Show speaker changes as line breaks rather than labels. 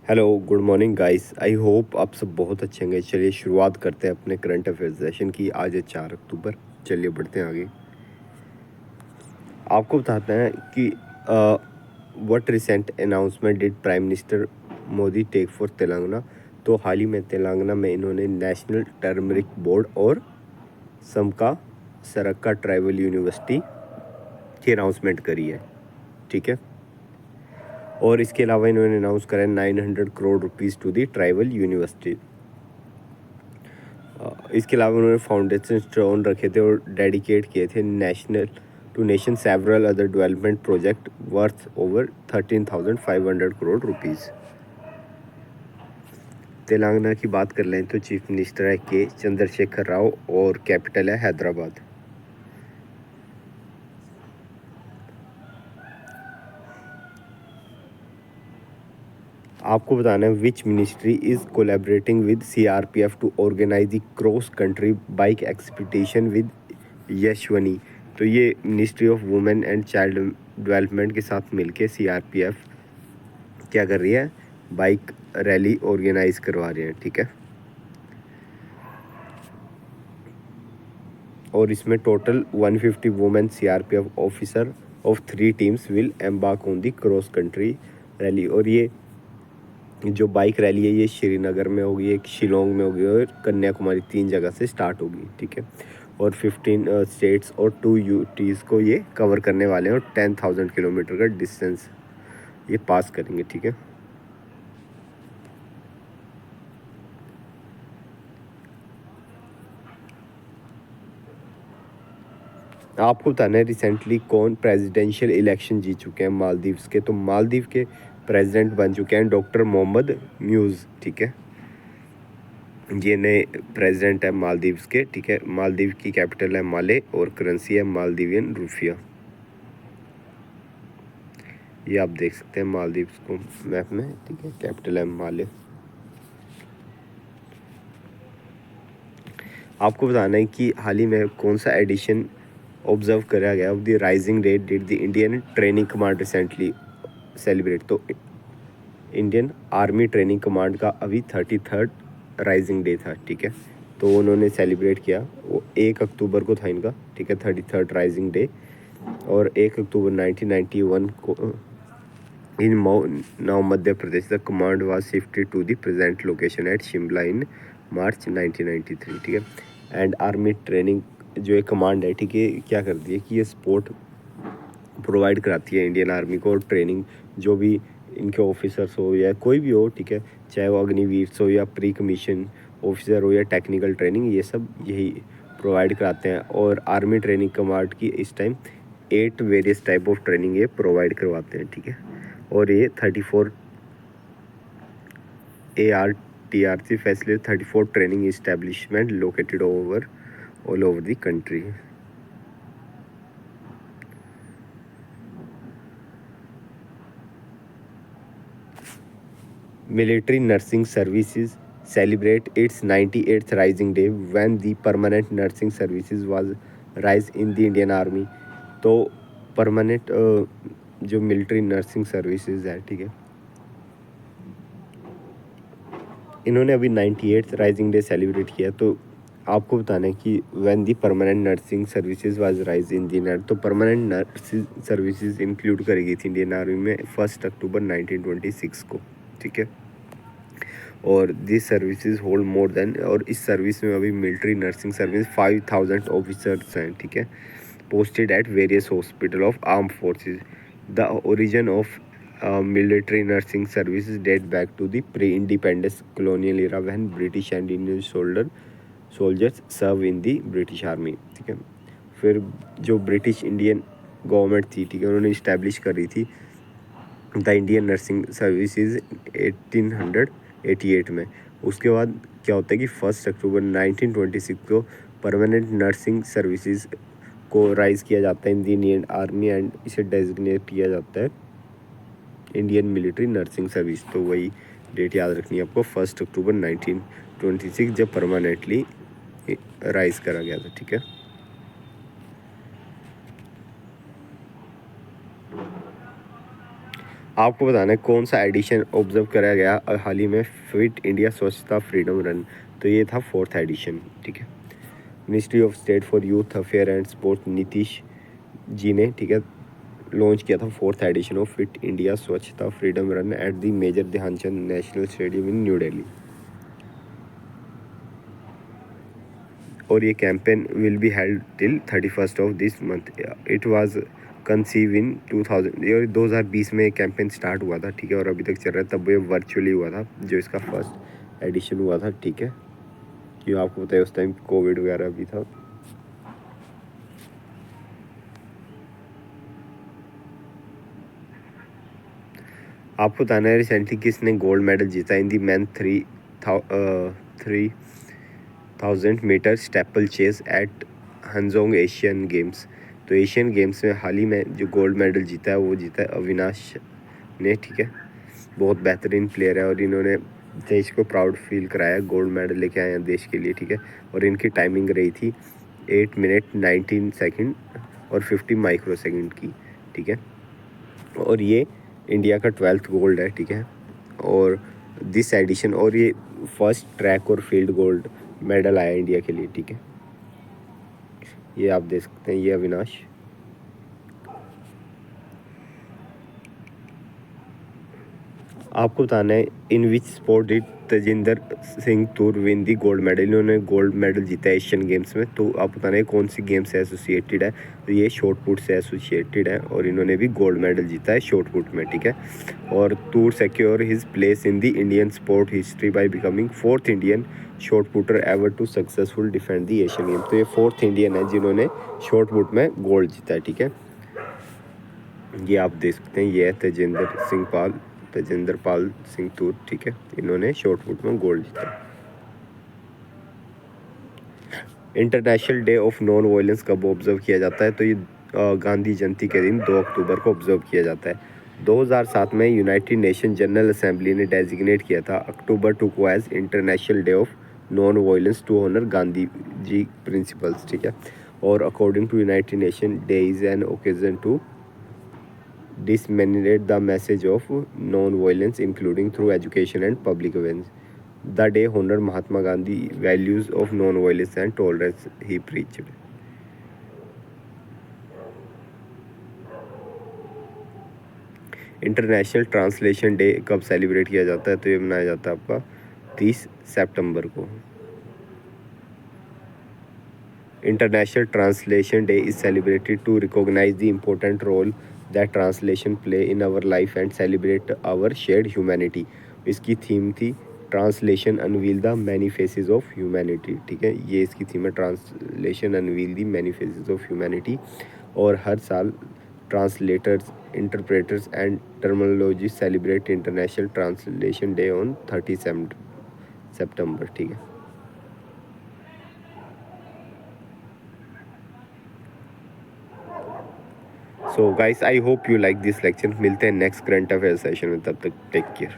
Hello good morning guys. I hope आप सब बहुत अच्छे होंगे। चलिए शुरुआत करते हैं अपने करंट अफेयर सेशन की। आज है 4 अक्टूबर। चलिए बढ़ते हैं आगे। आपको बताते हैं कि what recent announcement did prime minister Modi take for Telangana. तो हाल ही में तेलंगाना में इन्होंने नेशनल टर्मरिक बोर्ड और समका सरक्का ट्राइबल यूनिवर्सिटी की अनाउंसमेंट करी है। ठीक है। और इसके अलावा इन्होंने अनाउंस करा है 900 crore rupees to the tribal university. इसके अलावा उन्होंने फाउंडेशन स्टोन रखे थे और डेडिकेट किए थे nation several other development project worth over 13,500 crore rupees. Telangana की बात कर लें तो चीफ मिनिस्टर है के चंद्रशेखर राव और कैपिटल है हैदराबाद। आपको बताना है which ministry is collaborating with CRPF to organise the cross country bike expedition with Yashwani. तो ये ministry of women and child development के साथ मिलके सीआरपीएफ क्या कर रही है, बाइक रैली ऑर्गेनाइज करवा रहे हैं। ठीक है। और इसमें total 150 women CRPF officer of 3 teams will embark on the cross country rally. और ये जो बाइक रैली है ये श्रीनगर में होगी, एक शिलोंग में होगी और कन्याकुमारी, 3 जगह से स्टार्ट होगी। ठीक है। और 15 स्टेट्स और 2 यूटीज़ को ये कवर करने वाले हैं और 10,000 किलोमीटर का डिस्टेंस ये पास करेंगे। ठीक है। आपको बताना है रिसेंटली कौन प्रेसिडेंशियल इलेक्शन जीत चुके हैं मालदीव्स के। तो मालदीव के प्रेसिडेंट बन चुके हैं डॉक्टर मोहम्मद म्यूज़। ठीक है। ये नए प्रेसिडेंट है मालदीव्स के। ठीक है। मालदीव की कैपिटल है माले और करेंसी है मालदीवियन रुपया। ये आप देख सकते हैं मालदीव्स को मैप में। ठीक है। कैपिटल है माले। आपको बताना है कि हाल ही में कौन सा एडिशन ऑब्जर्व करा गया of the rising day did the Indian training command recently celebrate. तो इंडियन आर्मी ट्रेनिंग कमांड का अभी 33rd राइजिंग डे था। ठीक है। तो उन्होंने सेलिब्रेट किया, वो 1 अक्टूबर को था इनका। ठीक है। 33rd rising day. और 1 अक्टूबर 1991 को in now Madhya Pradesh the command was shifted to the present location at Shimla in March 1993। ठीक है। एंड आर्मी ट्रेनिंग जो एक कमांड है, ठीक है, क्या करती है कि ये सपोर्ट प्रोवाइड कराती है इंडियन आर्मी को। और ट्रेनिंग जो भी इनके ऑफिसर्स हो या कोई भी हो, ठीक है, चाहे वो अग्निवीर हो या प्री कमीशन ऑफिसर हो या टेक्निकल ट्रेनिंग, ये सब यही प्रोवाइड कराते हैं। और आर्मी ट्रेनिंग कमांड की इस time 8 various type of training ये प्रोवाइड करवाते हैं। ठीक है। और ये 34 ARTRC facility 34 training establishment located over all over the country. Military Nursing Services celebrate its 98th Rising Day when the Permanent Nursing Services was raised in the Indian Army। तो permanent जो military nursing services है, ठीक है, इन्होंने अभी 98th rising day celebrate किया। तो आपको बताना है कि when the permanent nursing services was raise in the नर। तो परमानेंट नर्सिंग सर्विसेज इंक्लूड करी गई थी इंडियन आर्मी में 1 अक्टूबर 1926 को। ठीक है। और this services hold more than, और इस सर्विस में अभी मिलिट्री नर्सिंग सर्विस 5000 ऑफिसर्स हैं। ठीक है। Posted at various hospital of arm forces. The origin of military nursing services date back to the pre-independence colonial era when British and Indian soldiers serve in the British Army। ठीक है। फिर जो British Indian government थी, ठीक है, उन्होंने establish करी थी द इंडियन नर्सिंग सर्विसेज 1888 में। उसके बाद क्या होता है कि 1 अक्टूबर 1926 को परमानेंट नर्सिंग सर्विसेज को राइज किया जाता है इन द इंडियन आर्मी एंड इसे डेजिग्नेट किया जाता है इंडियन मिलिट्री नर्सिंग सर्विस। तो वही डेट याद रखनी है आपको, 1 अक्टूबर 1926 जब परमानेंटली राइज करा गया था। ठीक है। आपको बताना है कौन सा एडिशन ऑब्जर्व करा गया हाल ही में fit India Swachhata freedom run. तो ये था 4th एडिशन, ठीक है। Ministry of state for youth affair and sports Nitish ji ने, ठीक है, लॉन्च किया था 4th edition of fit India Swachhata freedom run at the major Dhyanchand national stadium in new Delhi. और ये campaign will be held till 31st of this month. It was conceive in 2020 में campaign start हुआ था, ठीक है, और अभी तक चल रहा है। तब ये वर्चुअली हुआ था जो इसका फर्स्ट एडिशन हुआ था, ठीक है, क्यों आपको पता है उस टाइम कोविड वगैरह भी था। आपको बताना है रिसेंटली किसने गोल्ड मेडल जीता in the man 3000 meter steeple chase at हंजोंग एशियन गेम्स। तो एशियन गेम्स में हाल ही में जो गोल्ड मेडल जीता है वो जीता है अविनाश ने, ठीक है। बहुत बेहतरीन प्लेयर है और इन्होंने देश को प्राउड फील कराया, गोल्ड मेडल लेके आए हैं देश के लिए, ठीक है। और इनकी टाइमिंग रही थी 8 मिनट 19 सेकंड और 50 माइक्रो सेकंड की, ठीक है। और ये इंडिया का 12th गोल्ड है, ठीक है। और दिस एडिशन, और ये फर्स्ट ट्रैक और फील्ड गोल्ड मेडल आया इंडिया के लिए, ठीक है। ये आप देख सकते हैं, ये अविनाश। आपको बताना है in which sport did Tajinder Singh Toor win the gold medal. इन्होंने गोल्ड मेडल जीता है एशियन गेम्स में। तो आप बताना है कौन सी गेम से एसोसिएटेड है। तो ये शॉर्ट पुट से एसोसिएटेड है और इन्होंने भी गोल्ड मेडल जीता है शॉर्ट पुट में, ठीक है। और Toor secure his place in the Indian sport history by becoming 4th Indian short putter ever to successful defend the Asian game. तो ये 4th इंडियन है जिन्होंने शॉर्ट पुट में गोल्ड जीता है, ठीक है। ये आप देख सकते हैं, ये है तेजिंदर पाल सिंह तूर, ठीक है। इन्होंने शॉर्ट पुट में गोल्ड जीता। International Day of non violence कब ऑब्जर्व किया जाता है। तो ये गांधी जयंती के दिन 2 अक्टूबर को ऑब्जर्व किया जाता है। 2007 में यूनाइटेड नेशन जनरल असेंबली ने डेजिग्नेट किया था अक्टूबर 2 को as International Day of non violence to honour Gandhi ji principles, ठीक है। और according to United Nation day is an occasion to disseminate the message of non-violence including through education and public awareness. The day honored Mahatma Gandhi values of non-violence and tolerance he preached. International translation day कब celebrate किया जाता है। तो ये मनाया जाता है आपका 30 सितंबर को। International Translation Day is celebrated to recognize the important role that translation play in our life and celebrate our shared humanity. इसकी थीम थी translation unveil the many faces of humanity, ठीक है। ये इसकी थीम है, translation unveil the many faces of humanity. और हर साल translators, interpreters and terminology celebrate international translation day on 30 सितंबर, ठीक है। So guys I hope you like this lecture. मिलते हैं नेक्स्ट करंट अफेयर सेशन में, तब तक टेक केयर।